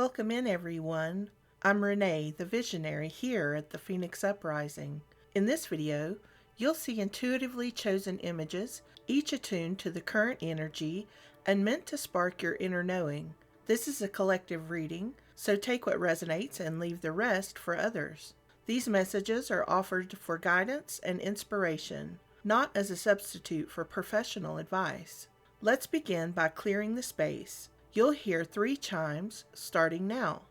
Welcome in, everyone. I'm Renee, the visionary here at the Phoenix Uprising. In this video, you'll see intuitively chosen images, each attuned to the current energy and meant to spark your inner knowing. This is a collective reading, so take what resonates and leave the rest for others. These messages are offered for guidance and inspiration, not as a substitute for professional advice. Let's begin by clearing the space. You'll hear 3 chimes starting now.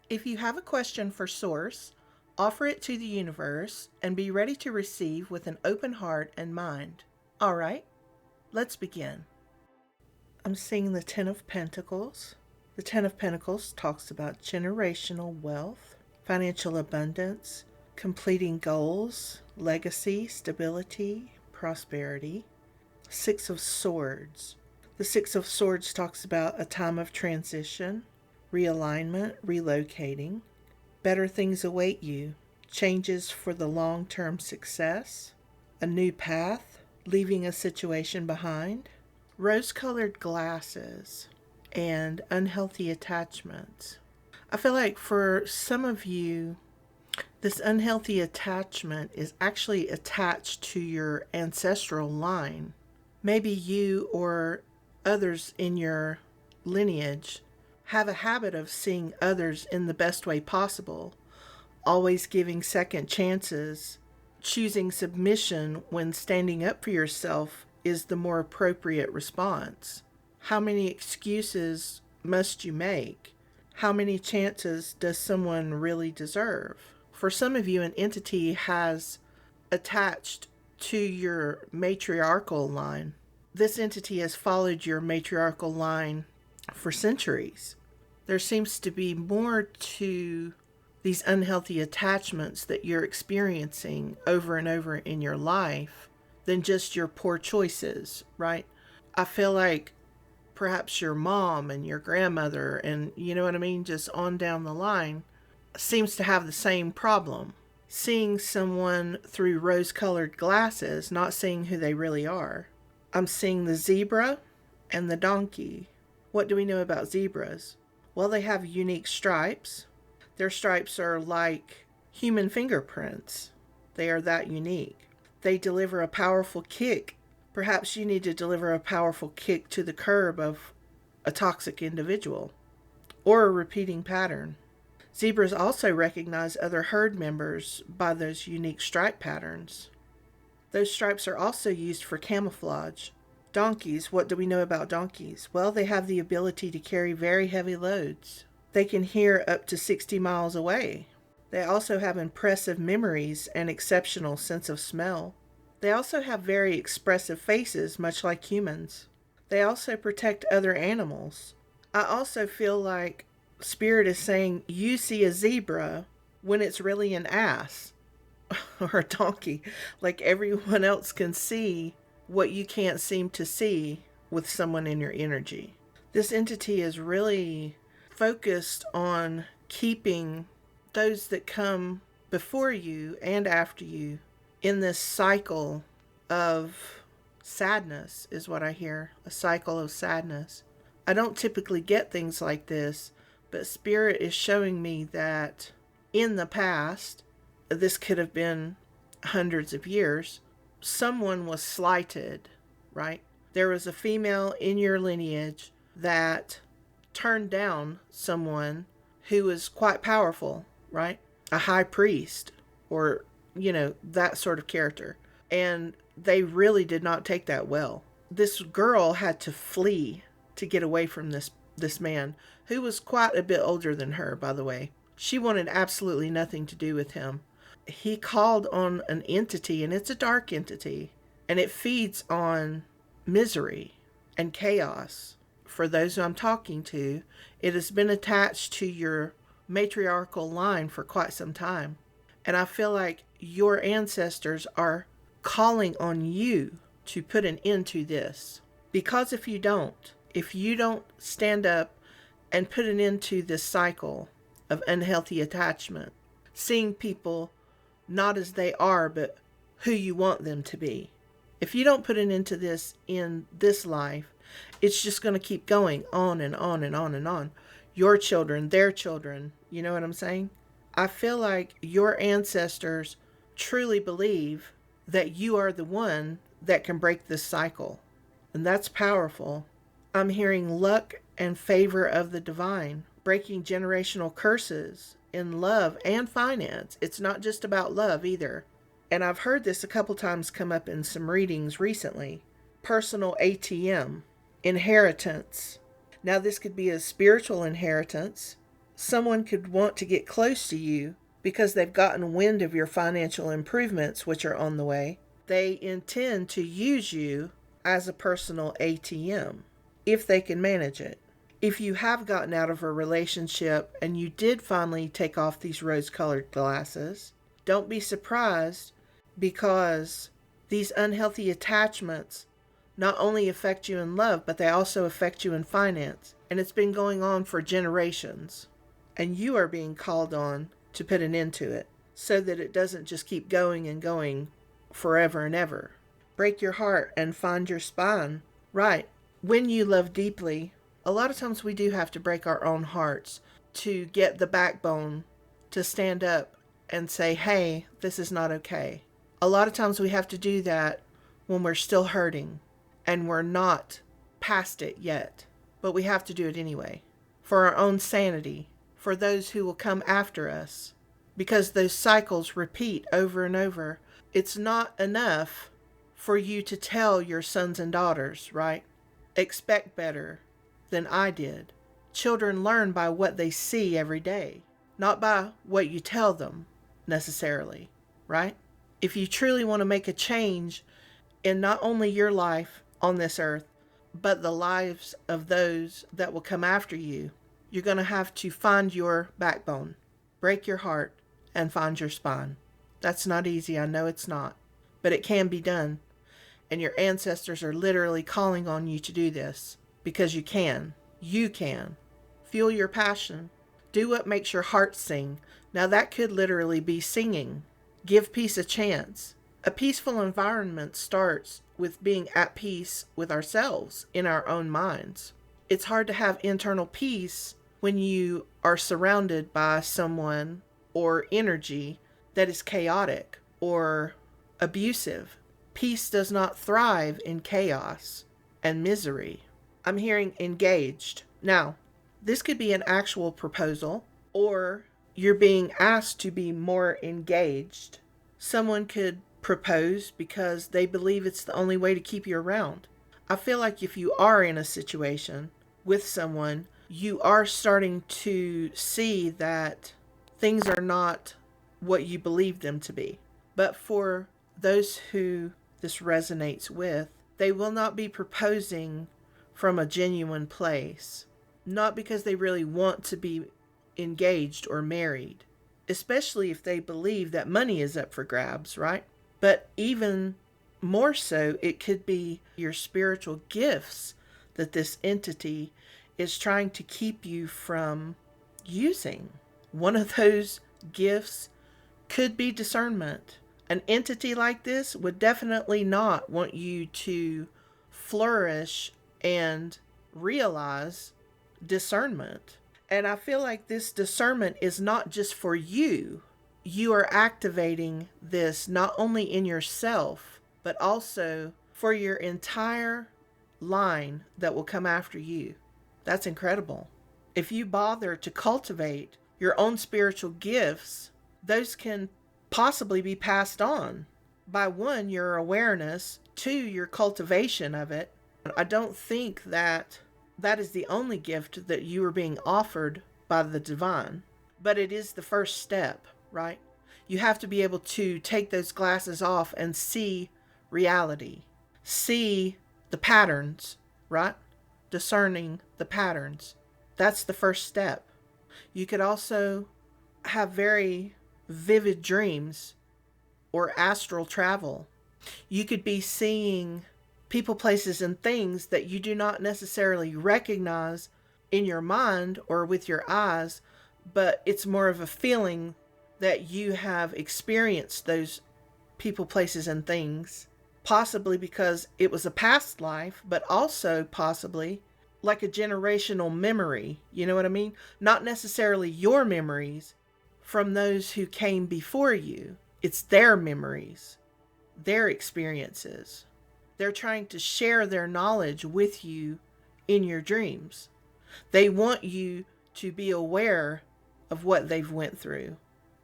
If you have a question for Source, offer it to the universe and be ready to receive with an open heart and mind. All right, let's begin. I'm seeing the Ten of Pentacles. The Ten of Pentacles talks about generational wealth, financial abundance, completing goals, legacy, stability, prosperity. Six of Swords. The Six of Swords talks about a time of transition, realignment, relocating. Better things await you. Changes for the long-term success. A new path. Leaving a situation behind. Rose-colored glasses and unhealthy attachments. I feel like for some of you, this unhealthy attachment is actually attached to your ancestral line. Maybe you or others in your lineage have a habit of seeing others in the best way possible, always giving second chances, choosing submission when standing up for yourself is the more appropriate response. How many excuses must you make? How many chances does someone really deserve? For some of you, an entity has attached to your matriarchal line. This entity has followed your matriarchal line for centuries. There seems to be more to these unhealthy attachments that you're experiencing over and over in your life than just your poor choices, right? I feel like perhaps your mom and your grandmother and you know what I mean, just on down the line, seems to have the same problem. Seeing someone through rose-colored glasses, not seeing who they really are. I'm seeing the zebra and the donkey. What do we know about zebras? Well, they have unique stripes. Their stripes are like human fingerprints. They are that unique. They deliver a powerful kick. Perhaps you need to deliver a powerful kick to the curb of a toxic individual or a repeating pattern. Zebras also recognize other herd members by those unique stripe patterns. Those stripes are also used for camouflage. Donkeys, what do we know about donkeys? Well, they have the ability to carry very heavy loads. They can hear up to 60 miles away. They also have impressive memories and exceptional sense of smell. They also have very expressive faces, much like humans. They also protect other animals. I also feel like Spirit is saying you see a zebra when it's really an ass or a donkey. Like everyone else can see what you can't seem to see with someone in your energy. This entity is really focused on keeping those that come before you and after you in this cycle of sadness, is what I hear. A cycle of sadness. I don't typically get things like this, but Spirit is showing me that in the past, this could have been hundreds of years, someone was slighted, right? There was a female in your lineage that turned down someone who was quite powerful, right? A high priest or, that sort of character. And they really did not take that well. This girl had to flee to get away from this man, who was quite a bit older than her, by the way. She wanted absolutely nothing to do with him. He called on an entity, and it's a dark entity, and it feeds on misery and chaos. For those who I'm talking to, it has been attached to your matriarchal line for quite some time. And I feel like your ancestors are calling on you to put an end to this. Because if you don't, if you don't stand up and put an end to this cycle of unhealthy attachment, seeing people not as they are, but who you want them to be. If you don't put an end to this in this life, it's just going to keep going on and on and on and on. Your children, their children, you know what I'm saying? I feel like your ancestors truly believe that you are the one that can break this cycle. And that's powerful. I'm hearing luck and favor of the divine, breaking generational curses in love and finance. It's not just about love either. And I've heard this a couple times come up in some readings recently. Personal ATM, inheritance. Now, this could be a spiritual inheritance. Someone could want to get close to you because they've gotten wind of your financial improvements, which are on the way. They intend to use you as a personal ATM if they can manage it. If you have gotten out of a relationship and you did finally take off these rose-colored glasses, don't be surprised, because these unhealthy attachments not only affect you in love, but they also affect you in finance. And it's been going on for generations. And you are being called on to put an end to it so that it doesn't just keep going and going forever and ever. Break your heart and find your spine. Right. When you love deeply, a lot of times we do have to break our own hearts to get the backbone to stand up and say, hey, this is not okay. A lot of times we have to do that when we're still hurting and we're not past it yet. But we have to do it anyway. For our own sanity, for those who will come after us. Because those cycles repeat over and over. It's not enough for you to tell your sons and daughters, right? Expect better than I did. Children learn by what they see every day, not by what you tell them necessarily, right? If you truly want to make a change in not only your life on this earth, but the lives of those that will come after you, you're going to have to find your backbone, break your heart, and find your spine. That's not easy. I know it's not, but it can be done. And your ancestors are literally calling on you to do this because you can. You can. Fuel your passion. Do what makes your heart sing. Now that could literally be singing. Give peace a chance. A peaceful environment starts with being at peace with ourselves in our own minds. It's hard to have internal peace when you are surrounded by someone or energy that is chaotic or abusive. Peace does not thrive in chaos and misery. I'm hearing engaged. Now, this could be an actual proposal, or you're being asked to be more engaged. Someone could propose because they believe it's the only way to keep you around. I feel like if you are in a situation with someone, you are starting to see that things are not what you believe them to be. But for those who this resonates with, they will not be proposing from a genuine place. Not because they really want to be engaged or married, especially if they believe that money is up for grabs, right? But even more so, it could be your spiritual gifts that this entity is trying to keep you from using. One of those gifts could be discernment. An entity like this would definitely not want you to flourish and realize discernment. And I feel like this discernment is not just for you. You are activating this not only in yourself, but also for your entire line that will come after you. That's incredible. If you bother to cultivate your own spiritual gifts, those can possibly be passed on by, one, your awareness, two, your cultivation of it. I don't think that that is the only gift that you are being offered by the divine, but it is the first step, right? You have to be able to take those glasses off and see reality, see the patterns, right? Discerning the patterns. That's the first step. You could also have very vivid dreams or astral travel. You could be seeing people, places, and things that you do not necessarily recognize in your mind or with your eyes, but it's more of a feeling that you have experienced those people, places, and things, possibly because it was a past life, but also possibly like a generational memory. You know what I mean? Not necessarily your memories from those who came before you. It's their memories, their experiences. They're trying to share their knowledge with you in your dreams. They want you to be aware of what they've went through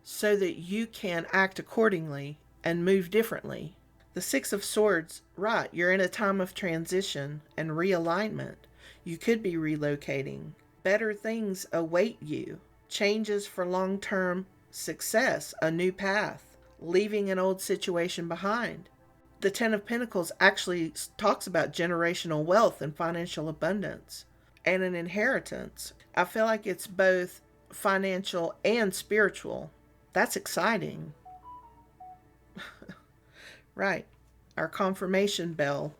so that you can act accordingly and move differently. The Six of Swords, right, you're in a time of transition and realignment. You could be relocating. Better things await you. Changes for long-term success, a new path, leaving an old situation behind. The Ten of Pentacles actually talks about generational wealth and financial abundance and an inheritance. I feel like it's both financial and spiritual. That's exciting. Right. Our confirmation bell,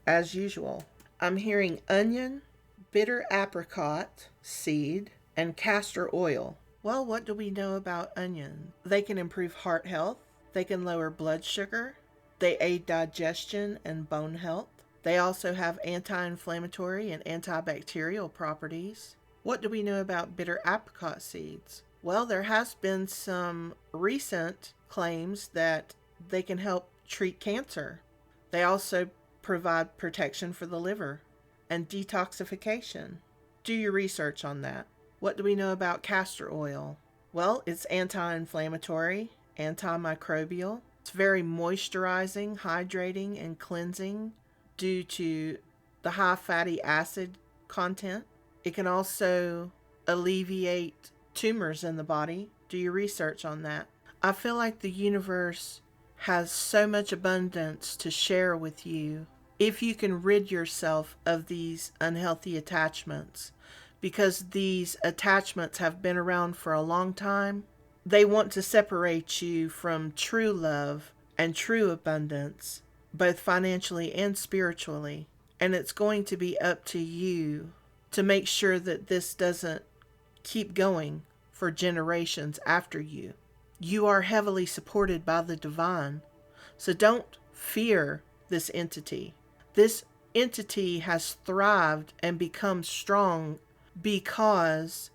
as usual. I'm hearing onion, bitter apricot seed, and castor oil. Well, what do we know about onion? They can improve heart health. They can lower blood sugar. They aid digestion and bone health. They also have anti-inflammatory and antibacterial properties. What do we know about bitter apricot seeds? Well, there has been some recent claims that they can help treat cancer. They also provide protection for the liver and detoxification. Do your research on that. What do we know about castor oil? Well, it's anti-inflammatory, antimicrobial. It's very moisturizing, hydrating, and cleansing due to the high fatty acid content. It can also alleviate tumors in the body. Do your research on that. I feel like the universe has so much abundance to share with you if you can rid yourself of these unhealthy attachments, because these attachments have been around for a long time. They want to separate you from true love and true abundance, both financially and spiritually. And it's going to be up to you to make sure that this doesn't keep going for generations after you. You are heavily supported by the divine, so don't fear this entity. This entity has thrived and become strong because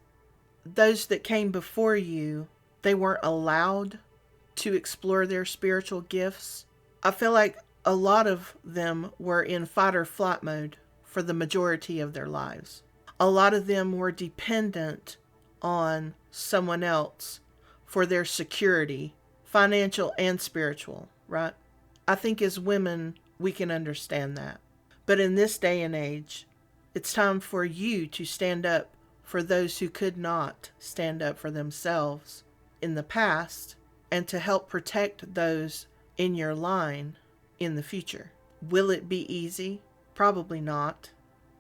those that came before you, they weren't allowed to explore their spiritual gifts. I feel like a lot of them were in fight or flight mode for the majority of their lives. A lot of them were dependent on someone else for their security, financial and spiritual, right? I think as women, we can understand that. But in this day and age, it's time for you to stand up for those who could not stand up for themselves in the past, and to help protect those in your line in the future. Will it be easy? Probably not.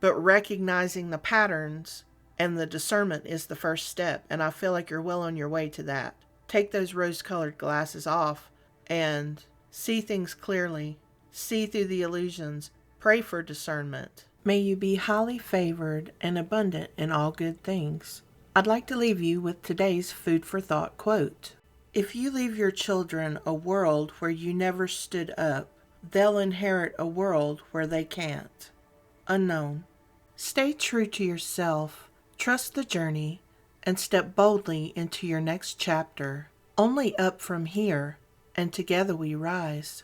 But recognizing the patterns and the discernment is the first step, and I feel like you're well on your way to that. Take those rose-colored glasses off and see things clearly. See through the illusions. Pray for discernment. May you be highly favored and abundant in all good things. I'd like to leave you with today's food for thought quote. If you leave your children a world where you never stood up, they'll inherit a world where they can't. Unknown. Stay true to yourself, trust the journey, and step boldly into your next chapter. Only up from here, and together we rise.